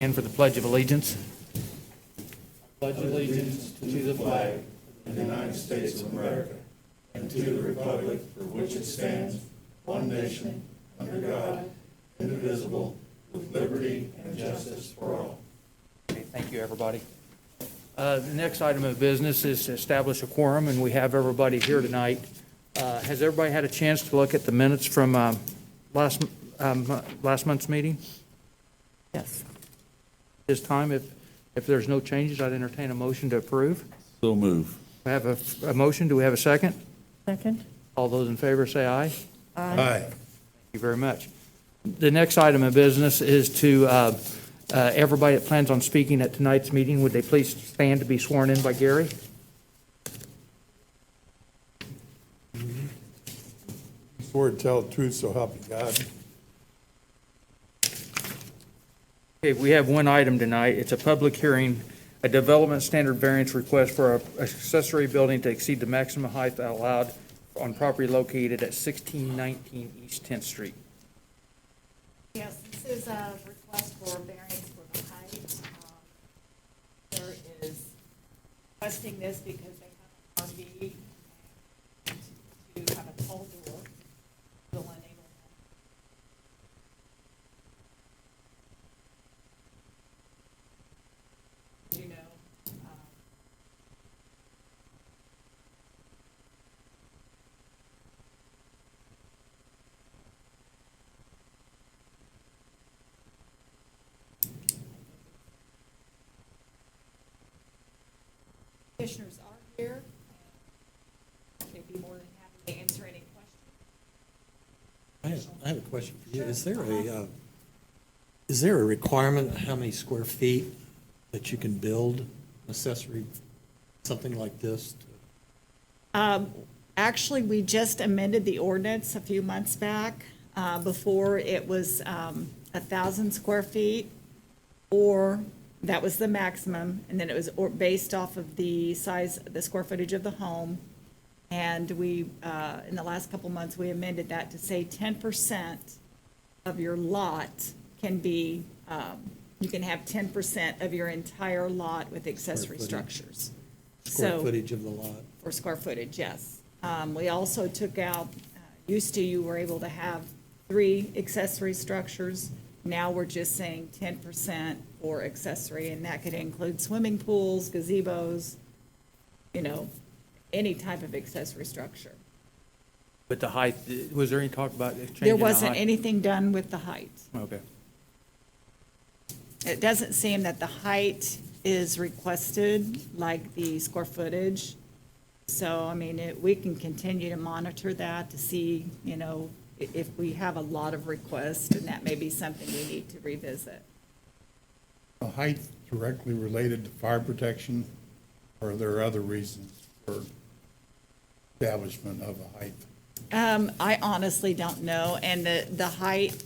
stand for the Pledge of Allegiance. Pledge allegiance to the flag of the United States of America and to the republic for which it stands, one nation, under God, indivisible, with liberty and justice for all. Okay, thank you, everybody. The next item of business is to establish a quorum, and we have everybody here tonight. Has everybody had a chance to look at the minutes from last month's meeting? Yes. This time, if there's no changes, I'd entertain a motion to approve. So move. I have a motion. Do we have a second? Second? All those in favor say aye. Aye. Thank you very much. The next item of business is to, everybody that plans on speaking at tonight's meeting, would they please stand to be sworn in by Gary? Swear to tell the truth, so help you God. Okay, we have one item tonight. It's a public hearing, a development standard variance request for an accessory building to exceed the maximum height allowed on property located at 1619 East 10th Street. Yes, this is a request for variance for the height. There is requesting this because they have an RV and to have a tall door will enable them. You know, commissioners are here. They'd be more than happy to answer any questions. I have a question for you. Is there a requirement how many square feet that you can build accessory, something like this? Actually, we just amended the ordinance a few months back. Before, it was 1,000 square feet, or that was the maximum, and then it was based off of the size, the square footage of the home. And we, in the last couple months, we amended that to say 10% of your lot can be, you can have 10% of your entire lot with accessory Square footage. structures. Square So- footage of the lot? For square footage, yes. We also took out, used to you were able to have 3 accessory structures. Now we're just saying 10% for accessory, and that could include swimming pools, gazebos, you know, any type of accessory structure. But the height, was there any talk about changing the height? There wasn't anything done with the height. Okay. It doesn't seem that the height is requested like the square footage. So, I mean, we can continue to monitor that to see, you know, if we have a lot of requests, and that may be something we need to revisit. The height directly related to fire protection, or are there other reasons for establishment of a height? I honestly don't know, and the height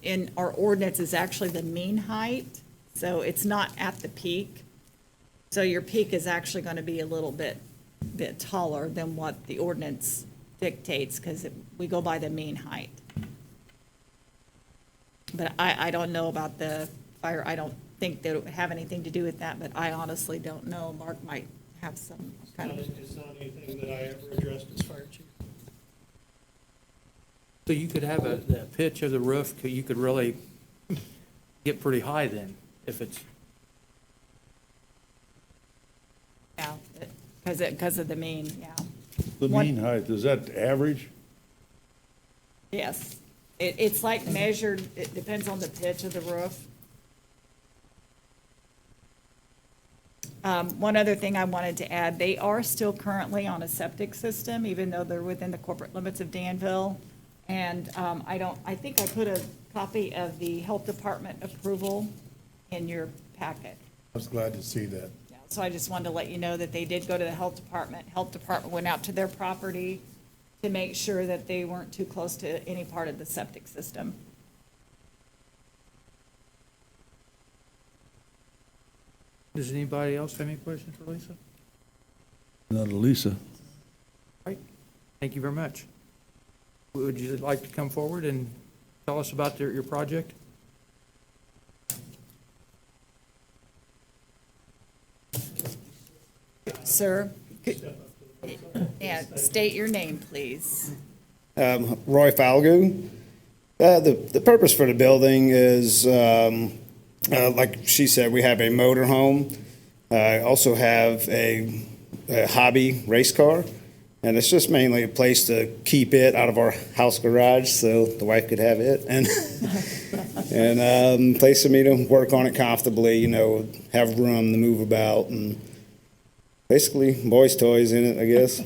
in our ordinance is actually the mean height, so it's not at the peak. So your peak is actually going to be a little bit taller than what the ordinance dictates, because we go by the mean height. But I don't know about the fire, I don't think that it would have anything to do with that, but I honestly don't know. Mark might have some kind of. It's not anything that I ever addressed as fire chief. So you could have the pitch of the roof, you could really get pretty high then, if it's, Yeah, because of the mean, yeah. The What- mean height, is that average? Yes. It's like measured, it depends on the pitch of the roof. One other thing I wanted to add, they are still currently on a septic system, even though they're within the corporate limits of Danville. And I think I put a copy of the health department approval in your packet. I was glad to see that. Yeah, so I just wanted to let you know that they did go to the health department. Health department went out to their property to make sure that they weren't too close to any part of the septic system. does anybody else have any questions for Lisa? Not Lisa. Right, thank you very much. Would you like to come forward and tell us about your project? sir. Yeah, state your name, please. Roy Falgoon. The purpose for the building is, like she said, we have a motor home. I also have a hobby race car, and it's just mainly a place to keep it out of our house garage so the wife could have it, and place for me to work on it comfortably, you know, have room to move about, and basically boys' toys in it, I guess.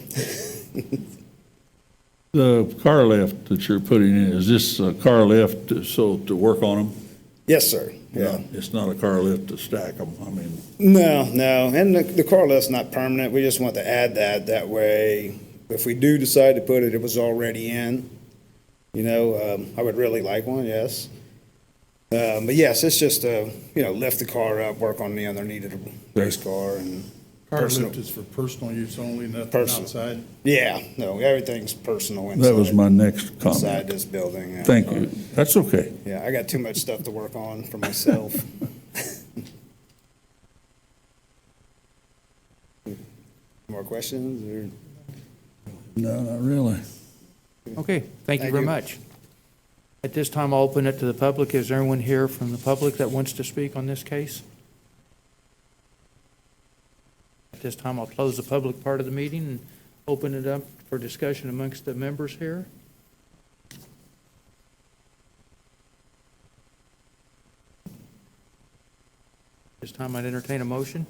The car lift that you're putting in, is this a car lift to work on them? Yes, sir. Yeah. It's not a car lift to stack them, I mean, No, and the car lift's not permanent. We just want to add that. That way, if we do decide to put it, it was already in. You know, I would really like one, yes. But yes, it's just to, you know, lift the car up, work on the underneath of the race car and Car personal. lift is for personal use only, nothing Personal. outside. Yeah, no, everything's personal inside. that was my next Inside comment. this building. Yeah. Thank you, that's okay. Yeah, I got too much stuff to work on for myself. More questions or? No, not really. Okay, thank you Thank very you. much. At this time, I'll open it to the public. Is there anyone here from the public that wants to speak on this case? At this time, I'll close the public part of the meeting and open it up for discussion amongst the members here. This time, I'd entertain a motion.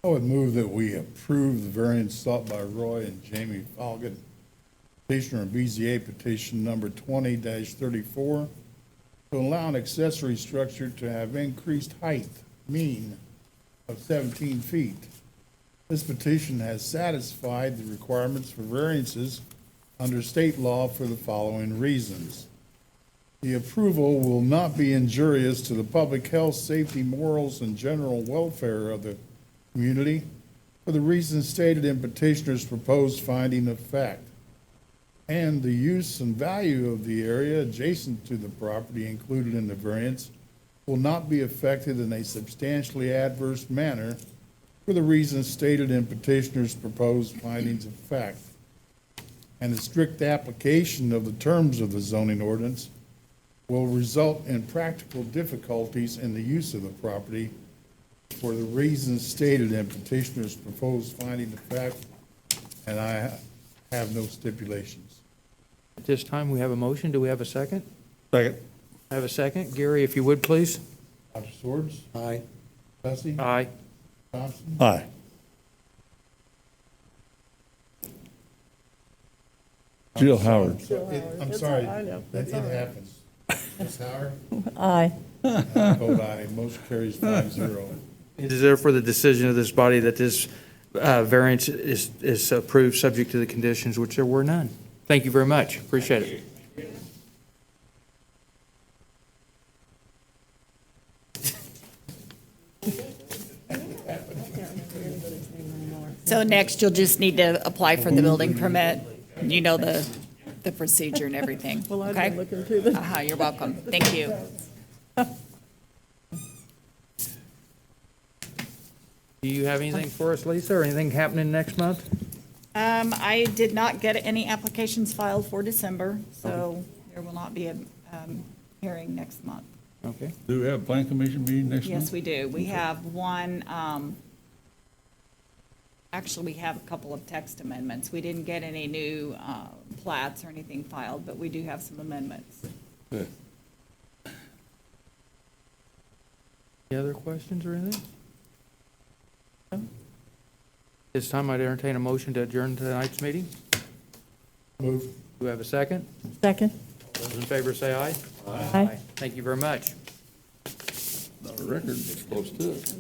I would move that we approve the variance sought by Roy and Jamie Falgood, petitioner of BZA petition number 20-34, to allow an accessory structure to have increased height, mean, of 17 feet. This petition has satisfied the requirements for variances under state law for the following reasons. The approval will not be injurious to the public health, safety, morals, and general welfare of the community for the reasons stated in petitioner's proposed finding of fact. And the use and value of the area adjacent to the property included in the variance will not be affected in a substantially adverse manner for the reasons stated in petitioner's proposed findings of fact. And the strict application of the terms of the zoning ordinance will result in practical difficulties in the use of the property for the reasons stated in petitioner's proposed finding of fact, and I have no stipulations. At this time, we have a motion. Do we have a second? Second. I have a second. Gary, if you would, please. Dr. Swords? Aye. Bessie? Aye. Thompson? Aye. Jill Howard. I'm sorry, it happens. Ms. Howard? Aye. I vote aye. Motion carries 5-0. It is there for the decision of this body that this variance is approved, subject to the conditions, which there were none. Thank you very much. Appreciate it. So next, you'll just need to apply for the building permit. You know the procedure and everything, Well, I've okay? been looking through the, You're welcome. Thank you. Do you have anything for us, Lisa, or anything happening next month? I did not get any applications filed for December, so there will not be a hearing next month. Okay. Do we have a plan commission meeting next month? Yes, we do. We have one, actually, we have a couple of text amendments. We didn't get any new plats or anything filed, but we do have some amendments. Good. Any other questions or anything? This time, I'd entertain a motion to adjourn tonight's meeting. Move. Do we have a second? second. Those in favor say aye. Aye. Thank you very much. Not a record, but close to it.